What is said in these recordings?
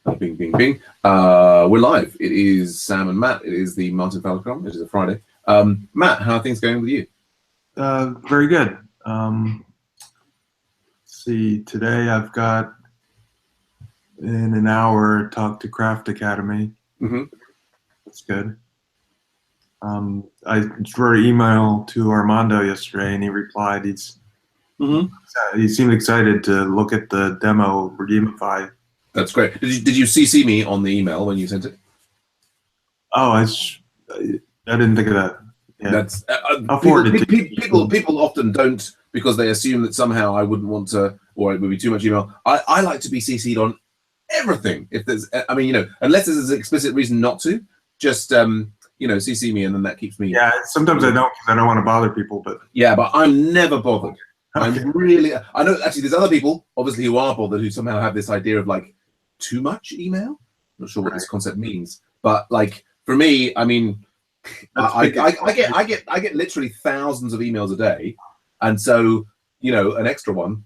Bing, bing, bing. We're live. It is Sam and Matt. It is the Martin Fowler Scrum. It is a Friday. Matt, how are things going with you? Very good. Let's see, today I've got in an hour talk to Craft Academy. Mm-hmm. That's good. I wrote an email to Armando yesterday, and he replied. He seemed excited to look at the demo Redeemify. That's great. Did you CC me on the email when you sent it? Oh, I didn't think of that. Yeah. That's I'll forward it to you. People often don't, because they assume that somehow I wouldn't want to, or it would be too much email. I like to be CC'd on everything. If there's, I mean, unless there's an explicit reason not to, just CC me, and then that keeps me. Yeah, sometimes I don't, because I don't want to bother people, but yeah, but I'm never bothered. Okay. I know actually there's other people obviously who are bothered, who somehow have this idea of like too much email. I'm not sure what this concept means, but like for me, I mean, I get literally thousands of emails a day, and so an extra one,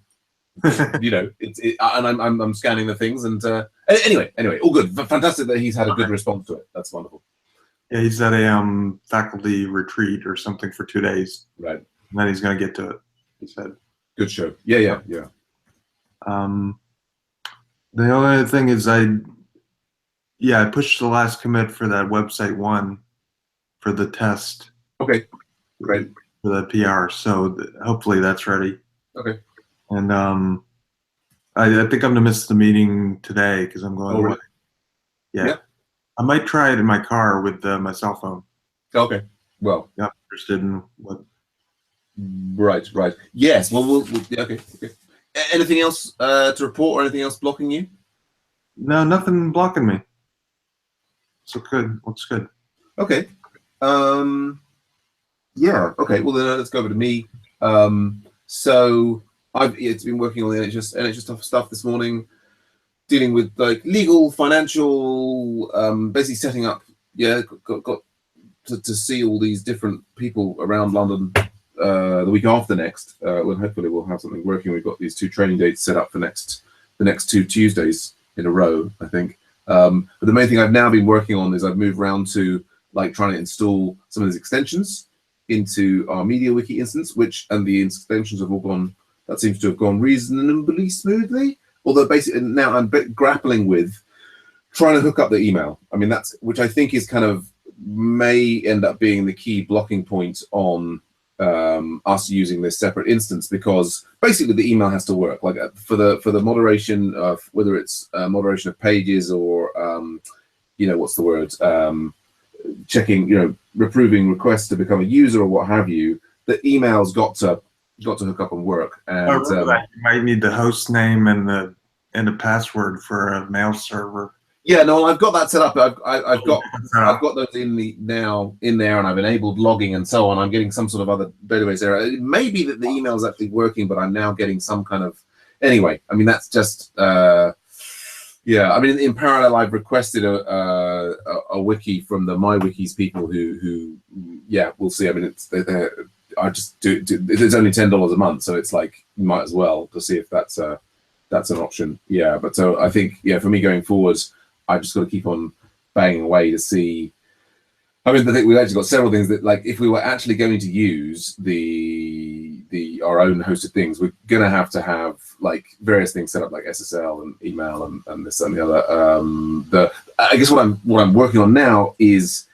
and I'm scanning the things, and anyway, all good. Fantastic that he's had a good response to it. That's wonderful. Yeah, he's at a faculty retreat or something for 2 days. Right. And then he's going to get to it, he said. Good show. Yeah. The only other thing is I pushed the last commit for that website 1 for the test. Okay, great. For the PR, so hopefully that's ready. Okay. And I think I'm gonna miss the meeting today because I'm going. Oh, really? Yeah. I might try it in my car with my cell phone. Okay. Well. Yeah, interested in what. Right. Yes. Well, okay. Anything else to report, or anything else blocking you? No, nothing blocking me. So good. Looks good. Okay. Yeah. Okay. Well, then let's go over to me. So it's been working on the NHS stuff this morning, dealing with like legal, financial, basically setting up. Yeah, got to see all these different people around London the week after next. When hopefully we'll have something working. We've got these 2 training dates set up for the next 2 Tuesdays in a row, I think. But the main thing I've now been working on is I've moved around to like trying to install some of these extensions into our MediaWiki instance, and the extensions have all gone. That seems to have gone reasonably smoothly. Although basically now I'm grappling with trying to hook up the email. I mean, which I think is kind of may end up being the key blocking point on us using this separate instance, because basically the email has to work. Like for the moderation of whether it's moderation of pages or what's the word, checking, approving requests to become a user or what have you. The email's got to hook up and work. And you might need the host name and the password for a mail server. Yeah, no, I've got that set up. I've got those in there, and I've enabled logging and so on. I'm getting some sort of other database error. It may be that the email is actually working, but I'm now getting some kind of. Anyway, I mean that's just. Yeah, I mean in parallel, I've requested a wiki from the MyWikis people who we'll see. I mean I just do. It's only $10 a month, so it's like you might as well to see if that's an option. Yeah, but so I think for me going forwards, I just got to keep on banging away to see. I mean, I think we've actually got several things that, like, if we were actually going to use our own hosted things, we're gonna have to have like various things set up, like SSL and email and this and the other. I guess what I'm working on now is,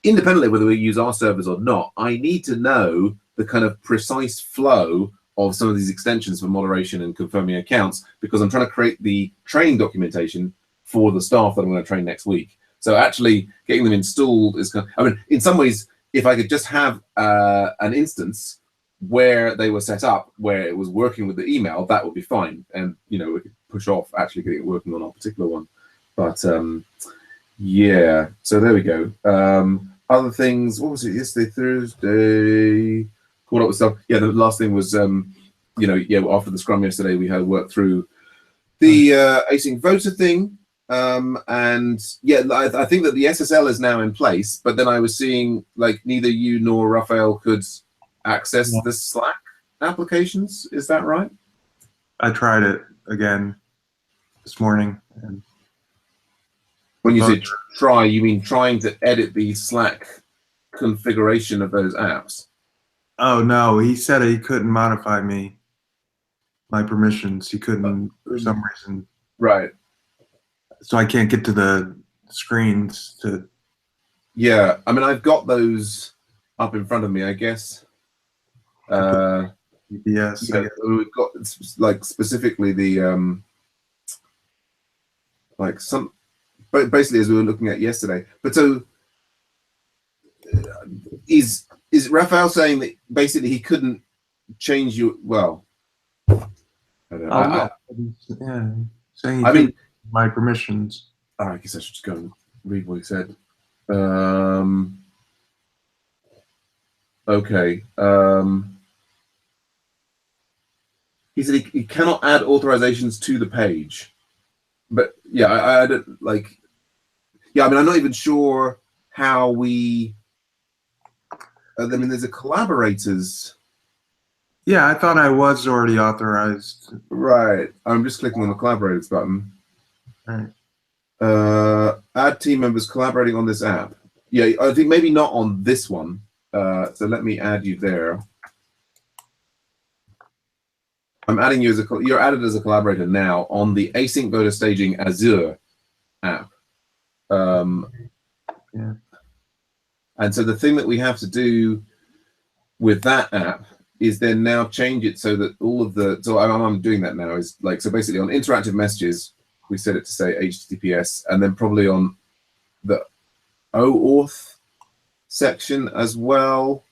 independently whether we use our servers or not, I need to know the kind of precise flow of some of these extensions for moderation and confirming accounts, because I'm trying to create the training documentation for the staff that I'm going to train next week. So actually getting them installed is I mean, in some ways, if I could just have an instance where they were set up, where it was working with the email, that would be fine. And, we could push off actually getting it working on our particular one. But yeah, so there we go. Other things, what was it, yesterday, Thursday? Caught up with stuff. Yeah, the last thing was, after the Scrum yesterday, we had worked through the async voter thing. And yeah, I think that the SSL is now in place, but then I was seeing like neither you nor Raphael could access the Slack applications. Is that right? I tried it again this morning, and When you say try, you mean trying to edit the Slack configuration of those apps? Oh no, he said he couldn't modify my permissions. He couldn't for some reason. Right. So I can't get to the screens to. Yeah, I mean, I've got those up in front of me, I guess. Yes, yeah, we've got like specifically the like some, but basically as we were looking at yesterday. But so is Raphael saying that basically he couldn't change you? Well, I don't know. Yeah, saying he I mean, my permissions. I guess I should just go and read what he said. Okay. He said he cannot add authorizations to the page. But yeah, I don't like. Yeah, I mean, I'm not even sure how we. I mean, there's a collaborators. Yeah, I thought I was already authorized. Right. I'm just clicking on the collaborators button. Right. Add team members collaborating on this app. Yeah, I think maybe not on this one. So let me add you there. I'm adding you as you're added as a collaborator now on the Async Voter Staging Azure app. Yeah. And so the thing that we have to do with that app is then now change it so that all of the, so I'm doing that now, is like, so basically on interactive messages, we set it to say HTTPS, and then probably on the OAuth section as well,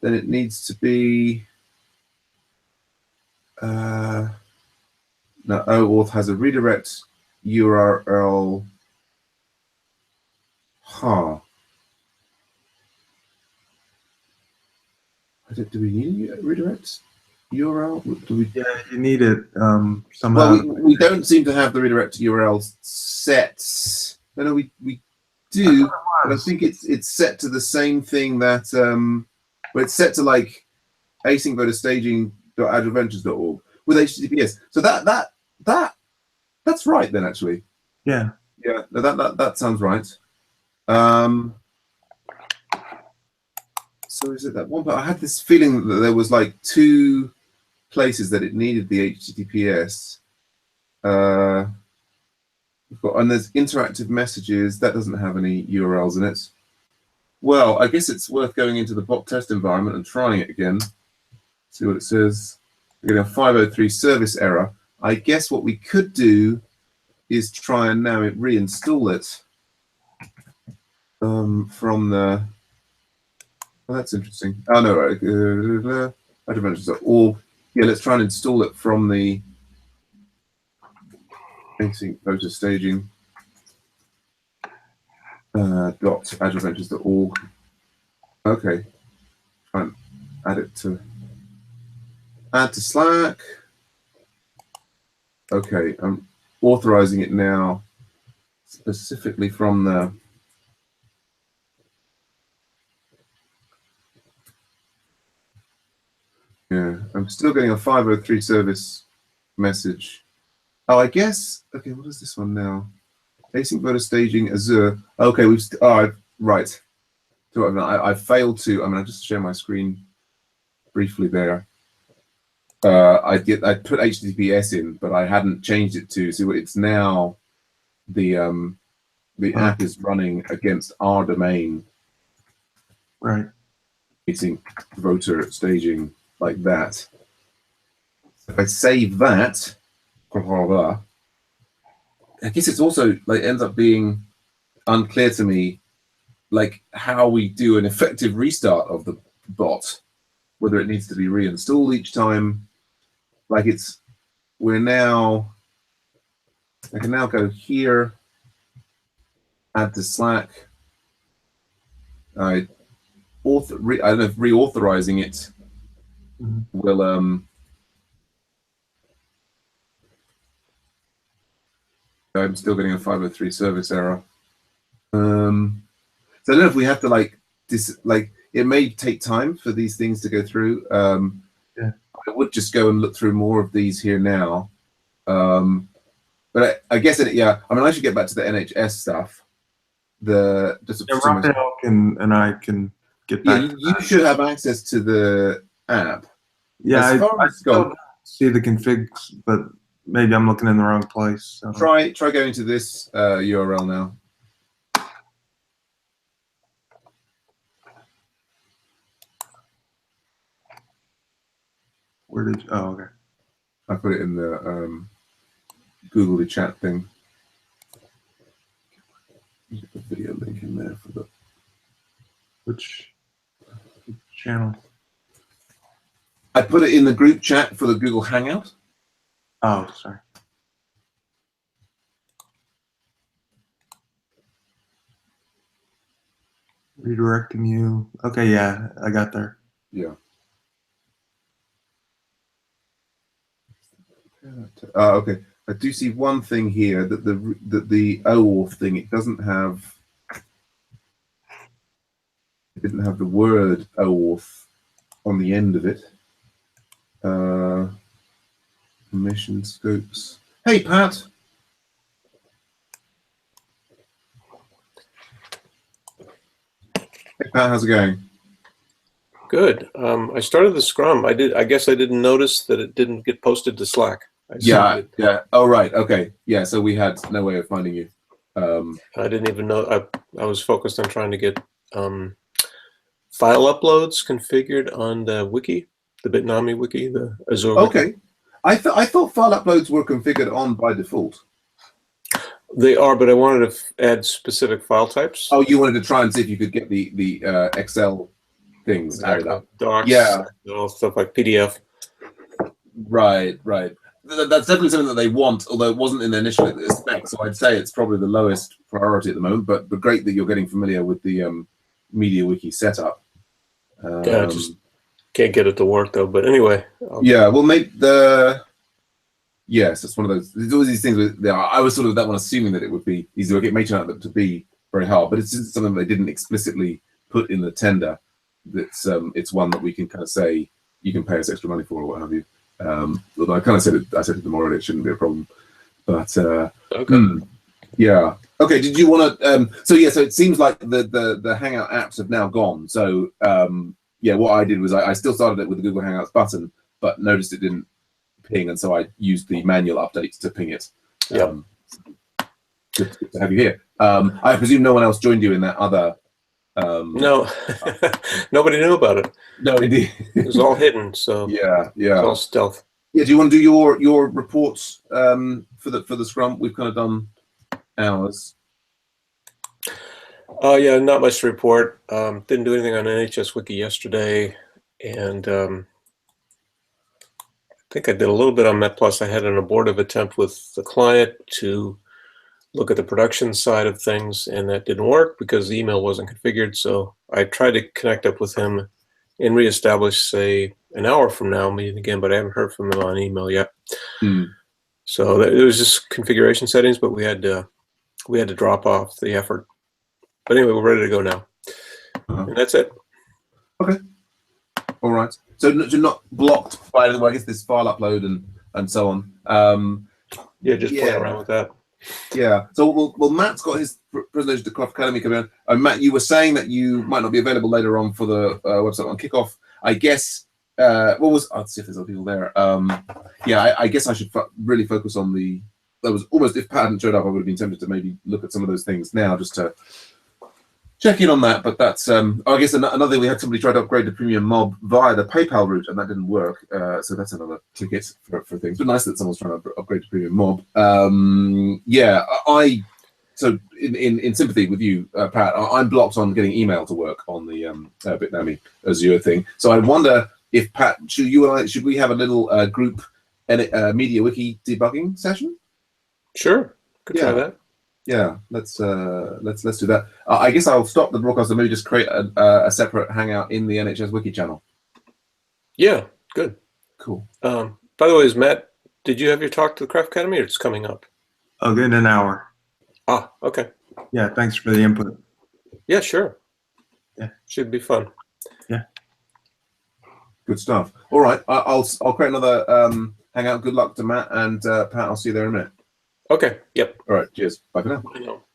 then it needs to be, no, OAuth has a redirect URL. Huh. Do we need a redirect URL? Do we? Yeah, you need it somehow. Well, we don't seem to have the redirect URL set. No, we do, but I think it's set to the same thing that well, it's set to like async voter staging.agileVentures.org with HTTPS. So that's right then, actually. Yeah. Yeah, no, that sounds right. So is it that one? But I had this feeling that there was like two places that it needed the HTTPS. And there's interactive messages that doesn't have any URLs in it. Well, I guess it's worth going into the bot test environment and trying it again. See what it says. We're getting a 503 service error. I guess what we could do is try and now reinstall it from the. Well, that's interesting. Oh no, right. All yeah. Let's try and install it from the async voter staging .agileVentures.org. Okay, try and add to Slack. Okay, I'm authorizing it now, specifically from the. Yeah, I'm still getting a 503 service message. Oh, I guess. Okay, what is this one now? Async voter staging Azure. Okay, we've. Right. So I failed to. I mean, I just share my screen briefly there. I put HTTPS in, but I hadn't changed it to. So it's now the app is running against our domain. Right. Async voter staging. Like that. If I save that, I guess it's also like ends up being unclear to me, like how we do an effective restart of the bot, whether it needs to be reinstalled each time. Like we're now. I can now go here, add to Slack. I don't know if reauthorizing it. Will I'm still getting a 503 service error. So I don't know if we have to like it may take time for these things to go through. Yeah. I would just go and look through more of these here now. But I guess yeah. I mean, I should get back to the NHS stuff. Raphael and I can get back. Yeah, you should have access to the app. Yeah, I still see the configs, but maybe I'm looking in the wrong place. So. Try going to this URL now. Where did you, oh, okay. I put it in the Google chat thing. Get the video link in there for the which channel? I put it in the group chat for the Google Hangout. Oh, sorry. Redirecting you. Okay, yeah, I got there. Yeah. Okay. I do see one thing here that the OAuth thing, it didn't have the word OAuth on the end of it. Permission scopes. Hey, Pat. Hey, Pat, how's it going? Good. I started the Scrum. I guess I didn't notice that it didn't get posted to Slack. Yeah. Oh, right. Okay. Yeah. So we had no way of finding you. I didn't even know. I was focused on trying to get file uploads configured on the wiki, the Bitnami wiki, the Azure wiki. Okay. I thought file uploads were configured on by default. They are, but I wanted to add specific file types. Oh, you wanted to try and see if you could get the Excel things added up. Docs, yeah, stuff like PDF. Right. That's definitely something that they want, although it wasn't in the initial spec. So I'd say it's probably the lowest priority at the moment. But great that you're getting familiar with the MediaWiki setup. Yeah, I just can't get it to work though. But anyway. Yeah, we'll make the. Yes, it's one of those. There's always these things. I was sort of that one assuming that it would be easy. It may turn out to be very hard, but it's just something they didn't explicitly put in the tender. It's one that we can kind of say you can pay us extra money for or what have you. Although I kind of said it to them already, it shouldn't be a problem. But okay. Yeah. Okay. Did you want to? So it seems like the Hangout apps have now gone. So yeah, what I did was I still started it with the Google Hangouts button, but noticed it didn't ping, and so I used the manual updates to ping it. Yeah. Good to have you here. I presume no one else joined you in that other. No, nobody knew about it. No, indeed. It was all hidden. So yeah. It was all stealth. Yeah. Do you want to do your reports for the Scrum? We've kind of done ours. Yeah, not much to report. Didn't do anything on NHS Wiki yesterday, and I think I did a little bit on MetPlus. I had an abortive attempt with the client to look at the production side of things, and that didn't work because the email wasn't configured. So I tried to connect up with him and reestablish, say, an hour from now, meeting again, but I haven't heard from him on email yet. So it was just configuration settings, but we had to drop off the effort. But anyway, we're ready to go now, and that's it. Okay. All right. So you're not blocked by, I guess, this file upload and so on. Yeah, just play around with that. Yeah. So well, Matt's got his presentation to Craft Academy coming on. Matt, you were saying that you might not be available later on for the website on kickoff. I guess. Let's see if there's other people there. Yeah, I guess I should really focus on the. That was almost, if Pat hadn't showed up, I would have been tempted to maybe look at some of those things now just to check in on that. But that's I guess another thing, we had somebody try to upgrade the premium mob via the PayPal route, and that didn't work. So that's another ticket for things. But nice that someone's trying to upgrade to premium mob. Yeah, so in sympathy with you, Pat, I'm blocked on getting email to work on the Bitnami Azure thing. So I wonder if Pat, should we have a little group MediaWiki debugging session? Sure, could try that. Yeah, let's do that. I guess I'll stop the broadcast and maybe just create a separate hangout in the NHS Wiki channel. Yeah, good. Cool. By the way, Matt, did you have your talk to the Craft Academy, or it's coming up? Oh, good, in an hour. Ah, okay. Yeah, thanks for the input. Yeah, sure. Yeah, should be fun. Yeah. Good stuff. All right, I'll create another hangout. Good luck to Matt and Pat. I'll see you there in a minute. Okay. Yep. All right. Cheers. Bye for now. I know.